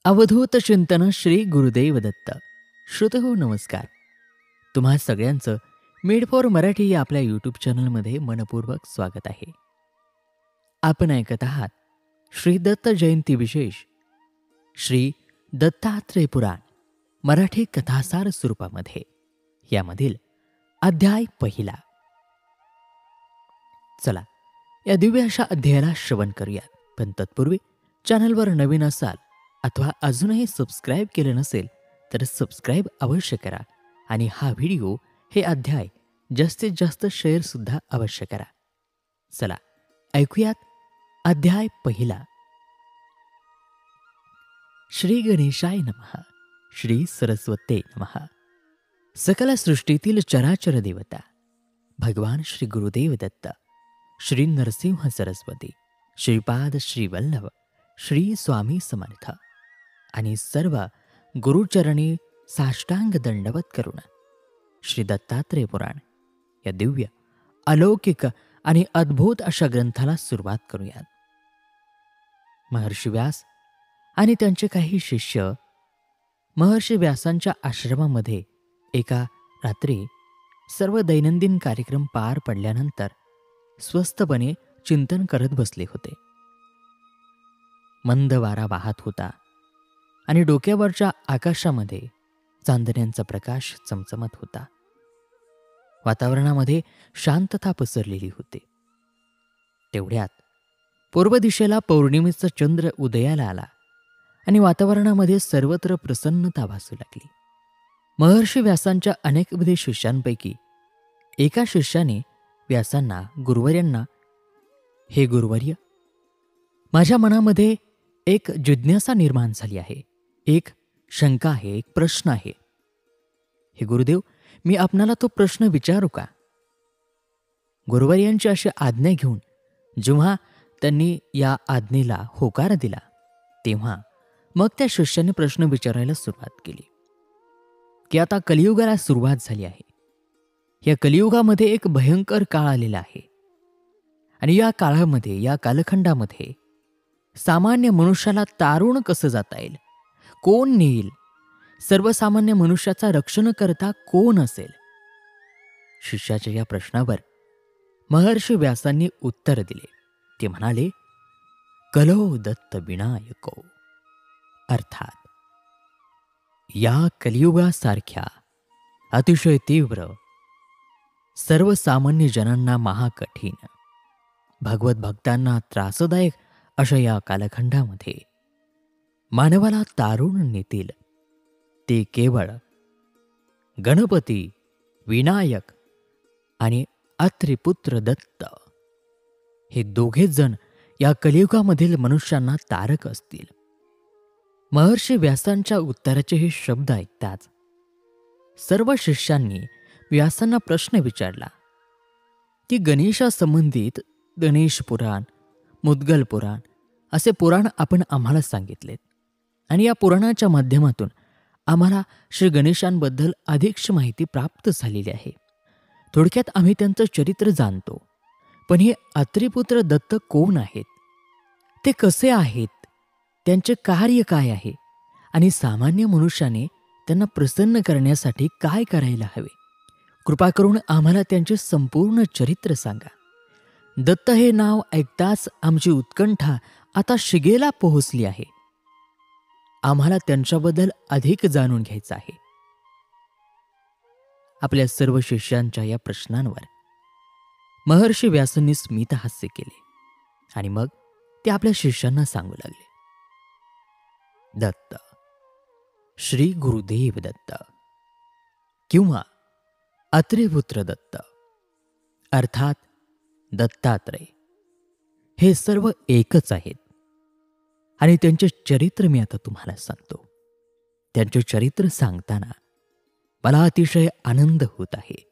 अवधूत चिंतन श्री गुरुदेव दत्त. श्रोतहो नमस्कार. तुम्हा सगळ्यांचं मेड फॉर मराठी या आपल्या यूट्यूब चॅनलमध्ये मनपूर्वक स्वागत आहे. आपण ऐकत आहात श्री दत्त जयंती विशेष श्री दत्तात्रय पुराण मराठी कथासार स्वरूपामध्ये. यामधील अध्याय पहिला. चला या दिव्य अशा अध्यायाला श्रवण करूयात. पण तत्पूर्वी चॅनलवर नवीन असाल अथवा अजूनही सबस्क्राईब केलं नसेल तर सबस्क्राईब अवश्य करा आणि हा व्हिडिओ हे अध्याय जास्तीत जास्त शेअरसुद्धा अवश्य करा. चला ऐकूयात अध्याय पहिला. श्री गणेशाय नमः. श्री सरस्वते नमः. सकल सृष्टीतील चराचर देवता भगवान श्री गुरुदेव दत्त, श्री नरसिंह सरस्वती, श्रीपाद श्री वल्लभ, श्री स्वामी समर्थ आणि सर्व गुरुचरणी साष्टांग दंडवत करून श्री दत्तात्रय पुराण या दिव्य अलौकिक आणि अद्भुत अशा ग्रंथाला सुरुवात करूयात. महर्षी व्यास आणि त्यांचे काही शिष्य महर्षी व्यासांच्या आश्रमामध्ये एका रात्री सर्व दैनंदिन कार्यक्रम पार पडल्यानंतर स्वस्थपणे चिंतन करत बसले होते. मंद वारा वाहत होता आणि डोक्यावरच्या आकाशामध्ये चांदण्यांचा प्रकाश चमचमत होता. वातावरणामध्ये शांतता पसरलेली होती. तेवढ्यात पूर्व दिशेला पौर्णिमेचा चंद्र उदयाला आला आणि वातावरणामध्ये सर्वत्र प्रसन्नता भासू लागली. महर्षी व्यासांच्या अनेकविध शिष्यांपैकी एका शिष्याने व्यासांना गुरुवर्यांना, हे गुरुवर्य, माझ्या मनामध्ये एक जिज्ञासा निर्माण झाली आहे, एक शंका आहे, एक प्रश्न आहे. हे गुरुदेव, मी आपणाला तो प्रश्न विचारू का? गुरुवर्यांची अशी आज्ञा घेऊन जेव्हा त्यांनी या आज्ञेला होकार दिला तेव्हा मग त्या शिष्याने प्रश्न विचारायला सुरुवात केली की आता कलियुगाला सुरुवात झाली आहे. या कलियुगामध्ये एक भयंकर काळ आलेला आहे आणि या काळामध्ये, या कालखंडामध्ये सामान्य मनुष्याला तारून कसं जाता येईल, कोण नेईल, सर्वसामान्य मनुष्याचा रक्षण करता कोण असेल? शिष्याच्या या प्रश्नावर महर्षी व्यासांनी उत्तर दिले. ते म्हणाले, कलो दत्त विनायको, अर्थात या कलियुगासारख्या अतिशय तीव्र, सर्वसामान्य जनांना महाकठीण, भगवत भक्तांना त्रासदायक अशा या कालखंडामध्ये मानवाला तारून नेतील ते केवळ गणपती, विनायक आणि अत्रिपुत्र दत्त हे दोघेच जण या कलियुगामधील मनुष्यांना तारक असतील. महर्षी व्यासांच्या उत्तराचे हे शब्द ऐकताच सर्व शिष्यांनी व्यासांना प्रश्न विचारला की गणेशासंबंधित गणेश पुराण, मुद्गल पुराण असे पुराण आपण आम्हाला सांगितलेत आणि या पुराणाच्या माध्यमातून आम्हाला श्री गणेशांबद्दल अधिकची माहिती प्राप्त झालेली आहे. थोडक्यात आम्ही त्यांचं चरित्र जाणतो. पण हे अत्रिपुत्र दत्त कोण आहेत, ते कसे आहेत, त्यांचे कार्य काय आहे आणि सामान्य मनुष्याने त्यांना प्रसन्न करण्यासाठी काय करायला हवे? कृपा करून आम्हाला त्यांचे संपूर्ण चरित्र सांगा. दत्त हे नाव ऐकताच आमची उत्कंठा आता शिगेला पोहोचली आहे. आम्हाला त्यांच्याबद्दल अधिक जाणून घ्यायचं आहे. आपल्या सर्व शिष्यांच्या या प्रश्नांवर महर्षी व्यासांनी स्मितहास्य केले आणि मग ते आपल्या शिष्यांना सांगू लागले. दत्त, श्री गुरुदेव दत्त किंवा अत्रिपुत्र दत्त अर्थात दत्तात्रय हे सर्व एकच आहेत आणि त्यांचे चरित्र मी आता तुम्हाला सांगतो. त्यांचे चरित्र सांगताना मला अतिशय आनंद होत आहे,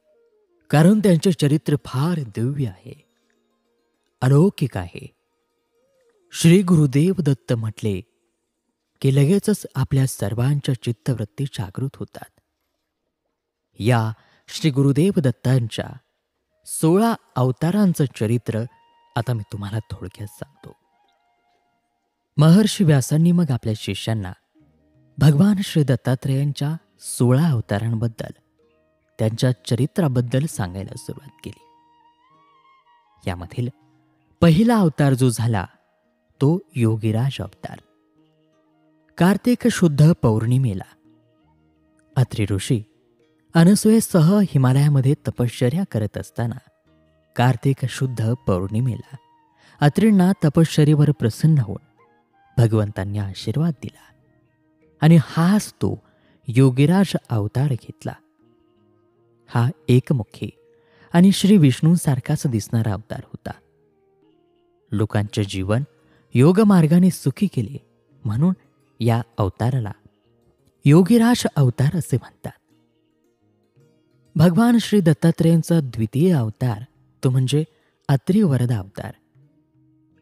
कारण त्यांचे चरित्र फार दिव्य आहे, अलौकिक आहे. श्री गुरुदेव दत्त म्हटले की लगेचच आपल्या सर्वांच्या चित्तवृत्ती जागृत होतात. या श्री गुरुदेव दत्तांच्या 16 अवतारांचं चरित्र आता मी तुम्हाला थोडक्यात सांगतो. महर्षी व्यासांनी मग आपल्या शिष्यांना भगवान श्री दत्तात्रेयांच्या 16 अवतारांबद्दल, त्यांच्या चरित्राबद्दल सांगायला सुरुवात केली. यामधील पहिला अवतार जो झाला तो योगीराज अवतार. कार्तिक शुद्ध पौर्णिमेला अत्रि ऋषी अनसूयेसह हिमालयामध्ये तपश्चर्या करत असताना कार्तिक शुद्ध पौर्णिमेला अत्रींना तपश्चर्येवर प्रसन्न होऊन भगवंतांनी आशीर्वाद दिला आणि हाच तो योगीराज अवतार घेतला. हा एकमुखी आणि श्री विष्णूंसारखाच दिसणारा अवतार होता. लोकांचे जीवन योगमार्गाने सुखी केले म्हणून या अवताराला योगीराज अवतार असे म्हणतात. भगवान श्री दत्तात्रेयांचा द्वितीय अवतार तो म्हणजे अत्रि वरद अवतार.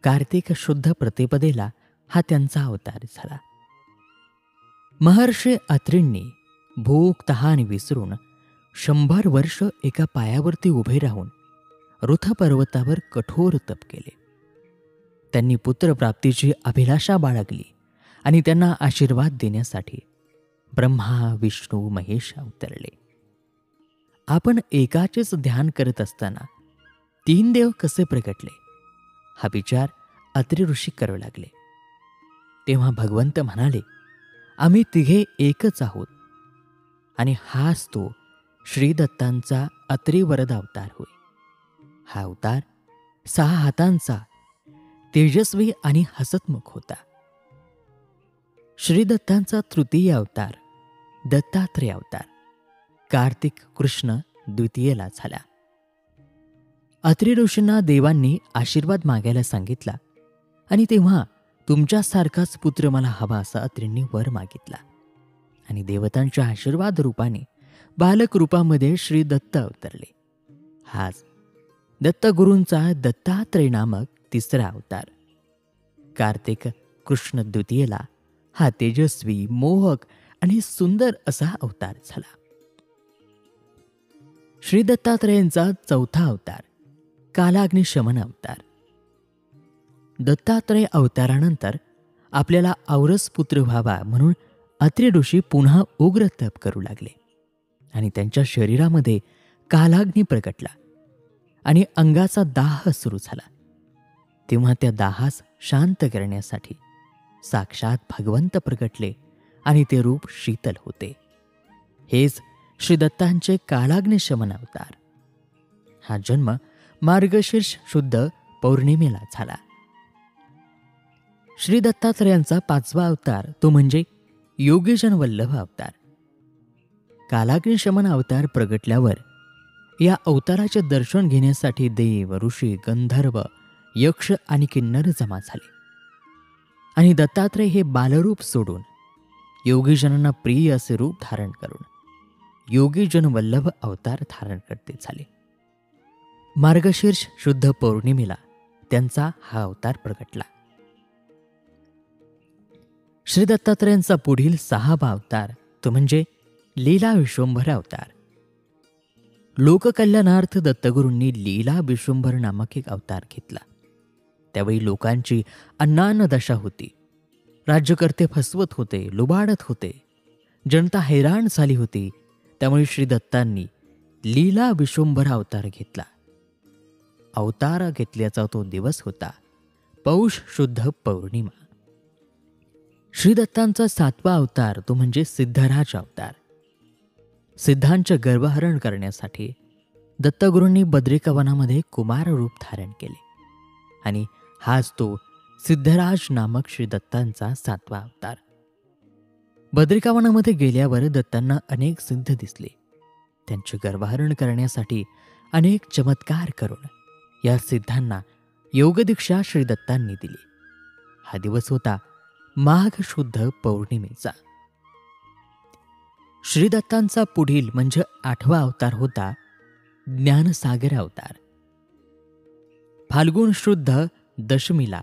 कार्तिक शुद्ध प्रतिपदेला हा त्यांचा अवतार झाला. महर्षी अत्रींनी भूक तहान विसरून 100 वर्ष एका पायावरती उभे राहून रुथ पर्वतावर कठोर तप केले. त्यांनी पुत्रप्राप्तीची अभिलाषा बाळगली आणि त्यांना आशीर्वाद देण्यासाठी ब्रह्मा विष्णू महेश अवतरले. आपण एकाचेच ध्यान करत असताना 3 देव कसे प्रगटले हा विचार अत्रि ऋषी करू लागले. तेव्हा भगवंत म्हणाले, आम्ही तिघे एकच आहोत. आणि हाच तो श्रीदत्तांचा अत्रि वरद अवतार होय. हा अवतार 6 हातांचा, तेजस्वी आणि हसतमुख होता. श्रीदत्तांचा तृतीय अवतार दत्तात्रेय अवतार कार्तिक कृष्ण द्वितीयेला झाला. अत्रि ऋषींना देवांनी आशीर्वाद मागायला सांगितला आणि तेव्हा तुमच्यासारखाच पुत्र मला हवा असा अत्रींनी वर मागितला. आणि देवतांच्या आशीर्वाद रूपाने बालक रूपामध्ये श्री दत्त अवतरले. हाच दत्तगुरूंचा दत्तात्रेय नामक तिसरा अवतार. कार्तिक कृष्ण द्वितीयेला हा तेजस्वी मोहक आणि सुंदर असा अवतार झाला. श्री दत्तात्रेयांचा चौथा अवतार कालाग्निशमन अवतार. दत्तात्रेय अवतारानंतर आपल्याला औरस पुत्र व्हावा म्हणून अत्रि ऋषी पुन्हा उग्र तप करू लागले आणि त्यांच्या शरीरामध्ये कालाग्नी प्रगटला आणि अंगाचा दाह सुरू झाला. तेव्हा त्या दाहास शांत करण्यासाठी साक्षात भगवंत प्रगटले आणि ते रूप शीतल होते. हेच श्री दत्तांचे कालाग्निशमन अवतार. हा जन्म मार्गशीर्ष शुद्ध पौर्णिमेला झाला. श्री दत्तात्रेयांचा 5वा अवतार तो म्हणजे योगीजन वल्लभ अवतार. कालाग्निशमन अवतार प्रगटल्यावर या अवताराचे दर्शन घेण्यासाठी देव ऋषी गंधर्व यक्ष आणि किन्नर जमा झाले आणि दत्तात्रेय हे बालरूप सोडून योगीजनांना प्रिय असे रूप धारण करून योगीजन वल्लभ अवतार धारण करते झाले. मार्गशीर्ष शुद्ध पौर्णिमेला त्यांचा हा अवतार प्रगटला. श्री दत्तात्रेयांचा पुढील 6वा अवतार तो म्हणजे लीला विश्वंभर अवतार. लोककल्याणार्थ दत्तगुरूंनी लीला विश्वंभर नामक एक अवतार घेतला. त्यावेळी लोकांची अन्नान्न दशा होती. राज्यकर्ते फसवत होते, लुबाडत होते, जनता हैराण झाली होती. त्यामुळे श्री दत्तांनी लीला विश्वंभर अवतार घेतला. अवतार घेतल्याचा तो दिवस होता पौष शुद्ध पौर्णिमा. श्री दत्तांचा 7वा अवतार तो म्हणजे सिद्धराज अवतार. सिद्धांचे गर्भहरण करण्यासाठी दत्तगुरूंनी बद्रिकावनामध्ये कुमार रूप धारण केले आणि हाच तो सिद्धराज नामक श्री दत्तांचा 7वा अवतार. बद्रिकावनामध्ये गेल्यावर दत्तांना अनेक सिद्ध दिसले. त्यांचे गर्भहरण करण्यासाठी अनेक चमत्कार करून या सिद्धांना योगदीक्षा श्री दत्तांनी दिली. हा दिवस होता माघ शुद्ध पौर्णिमेचा. श्री दत्तांचा पुढील म्हणजे 8वा अवतार होता ज्ञानसागर अवतार. फाल्गुन शुद्ध दशमीला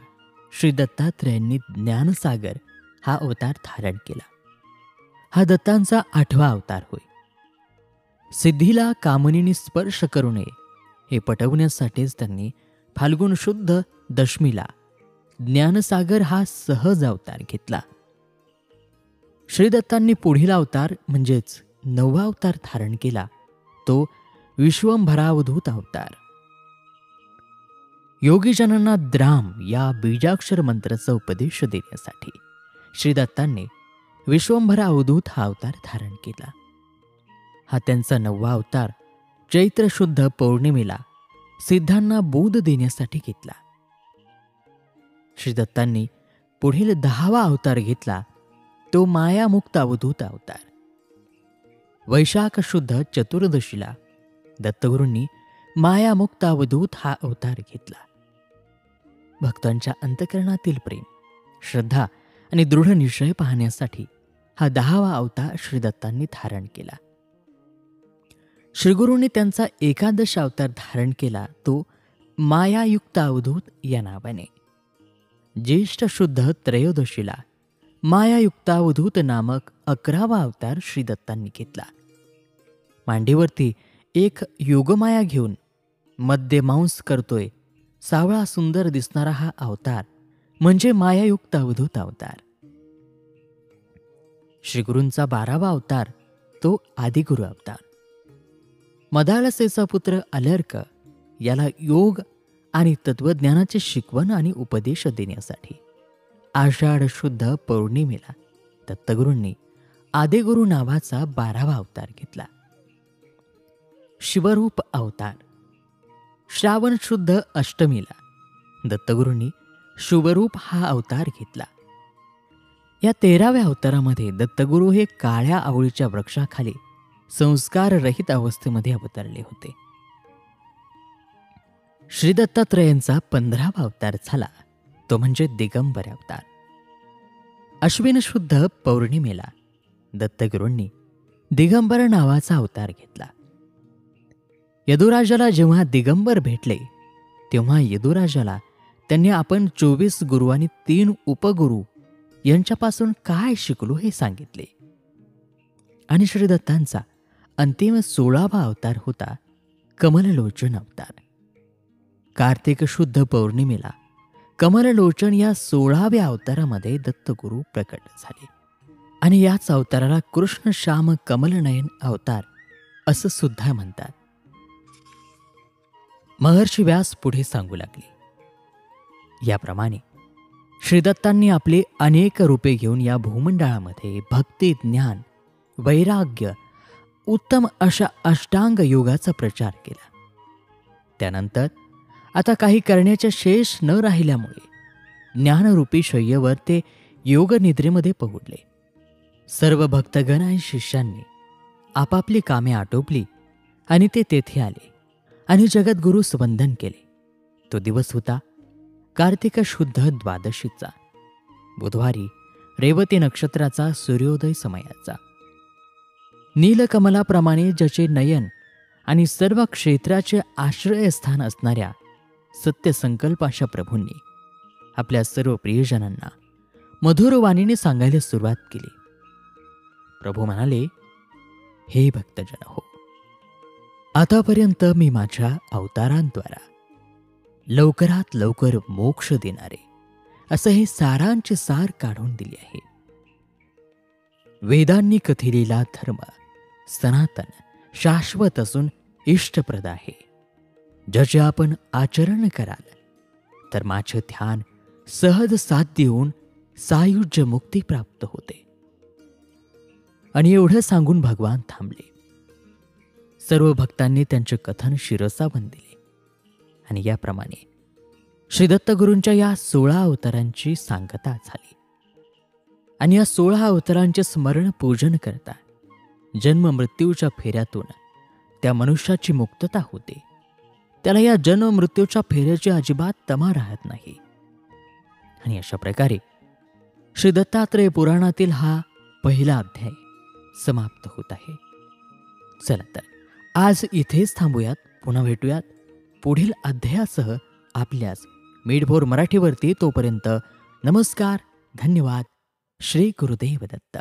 श्री दत्तात्रेयांनी ज्ञानसागर हा अवतार धारण केला. हा दत्तांचा 8वा अवतार होय. सिद्धीला कामनीने स्पर्श करू नये हे पटवण्यासाठीच त्यांनी फाल्गुन शुद्ध दशमीला ज्ञानसागर हा सहज अवतार घेतला. श्रीदत्तांनी पुढील अवतार म्हणजेच 9वा अवतार धारण केला, तो विश्वंभरावधूत अवतार. योगीजनांना द्राम या बीजाक्षर मंत्राचा उपदेश देण्यासाठी श्रीदत्तांनी विश्वंभरा अवधूत हा अवतार धारण केला. हा त्यांचा 9वा अवतार चैत्र शुद्ध पौर्णिमेला सिद्धांना बोध देण्यासाठी घेतला. श्रीदत्तांनी पुढील 10वा अवतार घेतला, तो मायामुक्त अवधूत अवतार. वैशाख शुद्ध चतुर्दशीला दत्तगुरूंनी मायामुक्त अवधूत हा अवतार घेतला. भक्तांच्या अंतःकरणातील प्रेम, श्रद्धा आणि दृढ निश्चय पाहण्यासाठी हा 10वा अवतार श्रीदत्तांनी धारण केला. श्रीगुरूंनी त्यांचा 11 अवतार धारण केला, तो मायायुक्त अवधूत या नावाने. ज्येष्ठ शुद्ध त्रयोदशीला मायायुक्त अवधूत नामक 11वा अवतार श्रीदत्तांनी घेतला. मांडीवरती एक योगमाया घेऊन मध्य मांस करतोय सावळा सुंदर दिसणारा हा अवतार म्हणजे मायायुक्त अवधूत अवतार. श्रीगुरूंचा 12वा अवतार तो आदिगुरु अवतार. मदालसेचा पुत्र अलर्क याला योग आणि तत्वज्ञानाचे शिकवण आणि उपदेश देण्यासाठी आषाढ शुद्ध पौर्णिमेला दत्तगुरूंनी आदिगुरु नावाचा 12वा अवतार घेतला. शिवरूप अवतार. श्रावण शुद्ध अष्टमीला दत्तगुरूंनी शुभरूप हा अवतार घेतला. या 13व्या अवतारामध्ये दत्तगुरू हे काळ्या आवळीच्या वृक्षाखाली संस्कार रहित अवस्थेमध्ये अवतरले होते. श्री दत्तात्रयांचा 15वा अवतार झाला, तो म्हणजे दिगंबर अवतार. अश्विन शुद्ध पौर्णिमेला दत्तगुरूंनी दिगंबर नावाचा अवतार घेतला. यदुराजाला जेव्हा दिगंबर भेटले तेव्हा यदुराजाला त्यांनी आपण 24 गुरु आणि 3 उपगुरु यांच्यापासून काय शिकलो हे सांगितले. आणि श्रीदत्तांचा अंतिम 16वा अवतार होता कमललोचन अवतार. कार्तिक शुद्ध पौर्णिमेला कमललोचन या 16व्या अवतारामध्ये दत्तगुरु प्रकट झाले आणि याच अवताराला कृष्ण श्याम कमलनयन अवतार असं सुद्धा म्हणतात. महर्षी व्यास पुढे सांगू लागले, याप्रमाणे श्रीदत्तांनी आपले अनेक रूपे घेऊन या भूमंडळामध्ये भक्ती, ज्ञान, वैराग्य, उत्तम अशा अष्टांग योगाचा प्रचार केला. त्यानंतर आता काही करण्याचे शेष न राहिल्यामुळे ज्ञानरूपी शय्येवर ते योगनिद्रेमध्ये पहुडले. सर्व भक्तगण आणि शिष्यांनी आपापली कामे आटोपली आणि ते तेथे आले आणि जगद्गुरूस वंदन केले. तो दिवस होता कार्तिक शुद्ध द्वादशीचा, बुधवारी रेवती नक्षत्राचा सूर्योदय समयाचा. नीलकमलाप्रमाणे ज्याचे नयन आणि सर्व क्षेत्राचे आश्रयस्थान असणाऱ्या सत्यसंकल्प अशा प्रभूंनी आपल्या सर्व प्रियजनांना मधुर वाणीने सांगायला सुरुवात केली. प्रभू म्हणाले, हे भक्तजन हो, आतापर्यंत मी माझ्या अवतारांद्वारा लवकरात लवकर मोक्ष देणारे असं हे सारांचे सार काढून दिले आहे. वेदांनी कथिलेला धर्म सनातन, शाश्वत असून इष्टप्रद आहे. ज्याचे आपण आचरण कराल तर माझे ध्यान सहज साध्य होऊन सायुज्य मुक्ती प्राप्त होते. आणि एवढं सांगून भगवान थांबले. सर्व भक्तांनी त्यांचे कथन शिरसावन दिले आणि याप्रमाणे श्री दत्तगुरूंच्या या 16 अवतारांची सांगता झाली. आणि या 16 अवतारांचे स्मरण पूजन करता जन्म मृत्यूच्या फेऱ्यातून त्या मनुष्याची मुक्तता होते. त्याला या जन्म मृत्यूच्या फेऱ्याची अजिबात तमा राहत नाही. आणि अशा प्रकारे श्री दत्तात्रय पुराणातील हा पहिला अध्याय समाप्त होत आहे. चला तर आज इथेच थांबूयात. पुन्हा भेटूयात पुढील अध्यायासह आपल्याच मीठभोर मराठीवरती. तोपर्यंत नमस्कार, धन्यवाद. श्री गुरुदेव दत्त.